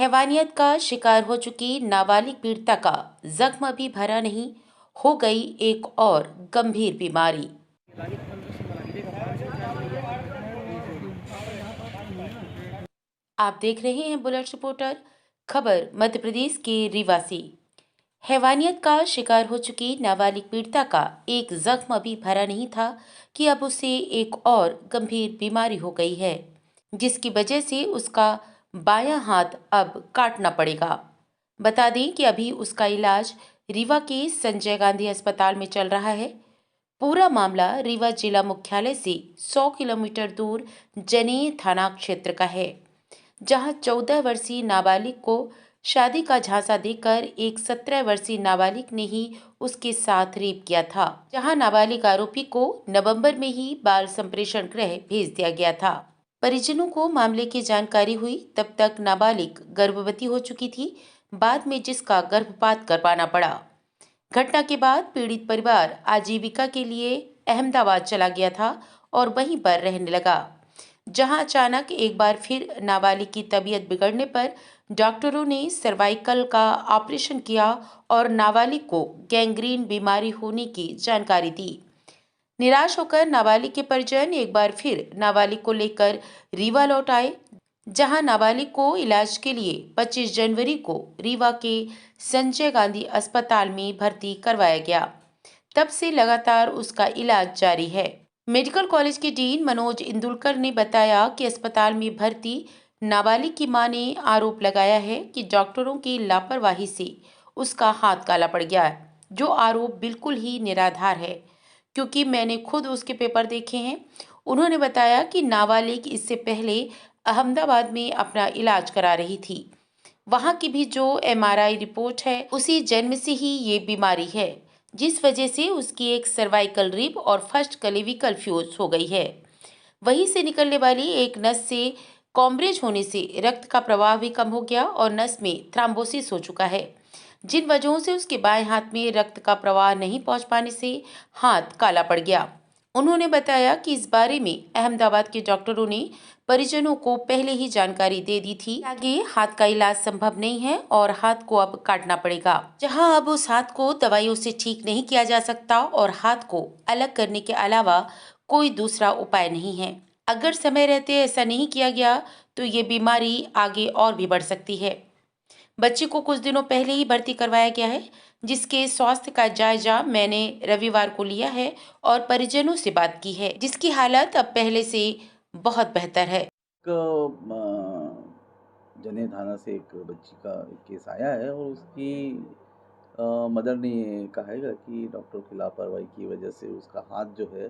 हैवानियत का शिकार हो चुकी नाबालिग पीड़िता का जख्म अभी भरा नहीं, हो गई एक और गंभीर बीमारी। आप देख रहे हैं बुलेट रिपोर्टर। खबर मध्य प्रदेश के रीवा से। हैवानियत का शिकार हो चुकी नाबालिग पीड़िता का एक जख्म अभी भरा नहीं था कि अब उसे एक और गंभीर बीमारी हो गई है, जिसकी वजह से उसका बायां हाथ अब काटना पड़ेगा। बता दें कि अभी उसका इलाज रीवा के संजय गांधी अस्पताल में चल रहा है। पूरा मामला रीवा जिला मुख्यालय से 100 किलोमीटर दूर जनेह थाना क्षेत्र का है, जहां 14 वर्षीय नाबालिग को शादी का झांसा देकर एक 17 वर्षीय नाबालिग ने ही उसके साथ रेप किया था। जहां नाबालिग आरोपी को नवंबर में ही बाल संप्रेषण गृह भेज दिया गया था। परिजनों को मामले की जानकारी हुई तब तक नाबालिग गर्भवती हो चुकी थी, बाद में जिसका गर्भपात करवाना पड़ा। घटना के बाद पीड़ित परिवार आजीविका के लिए अहमदाबाद चला गया था और वहीं पर रहने लगा, जहां अचानक एक बार फिर नाबालिग की तबीयत बिगड़ने पर डॉक्टरों ने सर्वाइकल का ऑपरेशन किया और नाबालिग को गैंग्रीन बीमारी होने की जानकारी दी। निराश होकर नाबालिग के परिजन एक बार फिर नाबालिग को लेकर रीवा लौट आए, जहां नाबालिग को इलाज के लिए 25 जनवरी को रीवा के संजय गांधी अस्पताल में भर्ती करवाया गया। तब से लगातार उसका इलाज जारी है। मेडिकल कॉलेज के डीन मनोज इंदुलकर ने बताया कि अस्पताल में भर्ती नाबालिग की मां ने आरोप लगाया है कि डॉक्टरों की लापरवाही से उसका हाथ काला पड़ गया है, जो आरोप बिल्कुल ही निराधार है, क्योंकि मैंने खुद उसके पेपर देखे हैं। उन्होंने बताया कि नाबालिग इससे पहले अहमदाबाद में अपना इलाज करा रही थी। वहां की भी जो एमआरआई रिपोर्ट है, उसी जन्म से ही ये बीमारी है, जिस वजह से उसकी एक सर्वाइकल रिब और फर्स्ट क्लेविकल फ्यूज हो गई है। वहीं से निकलने वाली एक नस से कॉम्ब्रेज होने से रक्त का प्रवाह भी कम हो गया और नस में थ्रोम्बोसिस हो चुका है, जिन वजहों से उसके बाएं हाथ में रक्त का प्रवाह नहीं पहुंच पाने से हाथ काला पड़ गया। उन्होंने बताया कि इस बारे में अहमदाबाद के डॉक्टरों ने परिजनों को पहले ही जानकारी दे दी थी। आगे हाथ का इलाज संभव नहीं है और हाथ को अब काटना पड़ेगा, जहां अब उस हाथ को दवाइयों से ठीक नहीं किया जा सकता और हाथ को अलग करने के अलावा कोई दूसरा उपाय नहीं है। अगर समय रहते ऐसा नहीं किया गया तो ये बीमारी आगे और भी बढ़ सकती है। बच्ची को कुछ दिनों पहले ही भर्ती करवाया गया है, जिसके स्वास्थ्य का जायजा मैंने रविवार को लिया है और परिजनों से बात की है, जिसकी हालत अब पहले से बहुत बेहतर है। जनेह थाना से एक बच्ची का केस आया है और उसकी मदर ने ये कहा है कि डॉक्टर की लापरवाही की वजह से उसका हाथ जो है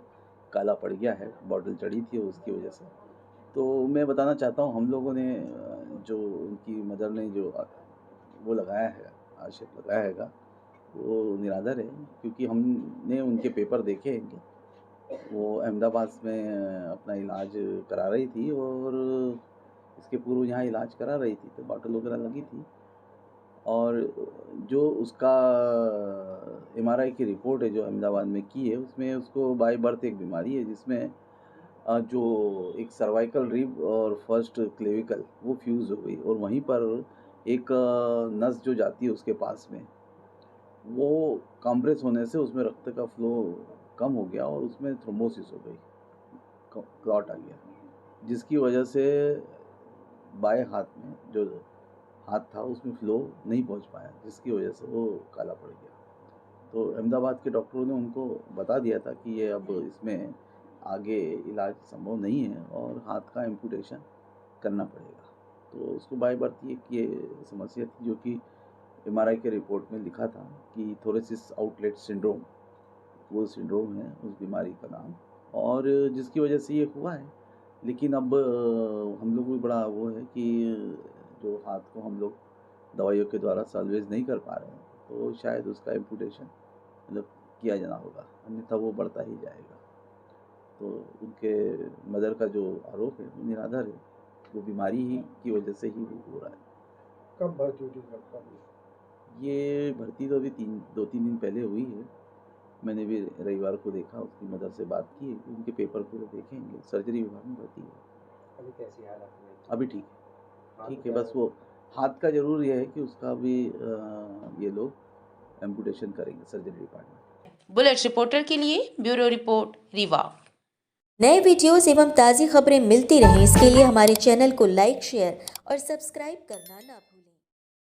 काला पड़ गया है, बॉटल चढ़ी थी उसकी वजह से। तो मैं बताना चाहता हूँ हम लोगों ने जो उनकी मदर ने जो वो लगाया है, आक्षेप लगाया हैगा, वो निराधार है, क्योंकि हमने उनके पेपर देखे हैं। वो अहमदाबाद में अपना इलाज करा रही थी और इसके पूर्व यहाँ इलाज करा रही थी, तो बॉटल वगैरह लगी थी। और जो उसका एमआरआई की रिपोर्ट है जो अहमदाबाद में की है, उसमें उसको बाय बर्थ एक बीमारी है जिसमें जो एक सर्वाइकल रिब और फर्स्ट क्लेविकल वो फ्यूज़ हो गई और वहीं पर एक नस जो जाती है उसके पास में, वो कंप्रेस होने से उसमें रक्त का फ्लो कम हो गया और उसमें थ्रोम्बोसिस हो गई, क्लॉट आ गया, जिसकी वजह से बाएं हाथ में जो हाथ था उसमें फ्लो नहीं पहुंच पाया, जिसकी वजह से वो काला पड़ गया। तो अहमदाबाद के डॉक्टरों ने उनको बता दिया था कि ये अब इसमें आगे इलाज संभव नहीं है और हाथ का एम्पुटेशन करना पड़ेगा। तो उसको बाय बर्थ ये समस्या थी जो कि एमआरआई के रिपोर्ट में लिखा था कि थोरेसिस आउटलेट सिंड्रोम, वो सिंड्रोम है उस बीमारी का नाम, और जिसकी वजह से ये हुआ है। लेकिन अब हम लोग को बड़ा वो है कि जो हाथ को हम लोग दवाइयों के द्वारा सॉल्वेज नहीं कर पा रहे हैं, तो शायद उसका एम्पुटेशन मतलब किया जाना होगा, अन्यथा वो बढ़ता ही जाएगा। तो उनके मदर का जो आरोप है वो निराधार है, वो बीमारी ही की वजह से ही वो हो रहा है। कब भर्ती हुई थी कब? ये भर्ती तो अभी 2-3 दिन पहले हुई है। मैंने भी रविवार को देखा, उसकी मदर से बात की, उनके पेपर पूरे देखेंगे। सर्जरी विभाग में भर्ती है। अभी कैसी हालत में? अभी ठीक है, ठीक है, बस वो हाथ का ज़रूर ये है कि उसका भी ये लोग एम्पुटेशन करेंगे सर्जरी डिपार्टमेंट। बुलेट रिपोर्टर के लिए ब्यूरो रिपोर्ट रीवा। नए वीडियोस एवं ताज़ी खबरें मिलती रहें, इसके लिए हमारे चैनल को लाइक, शेयर और सब्सक्राइब करना ना भूलें।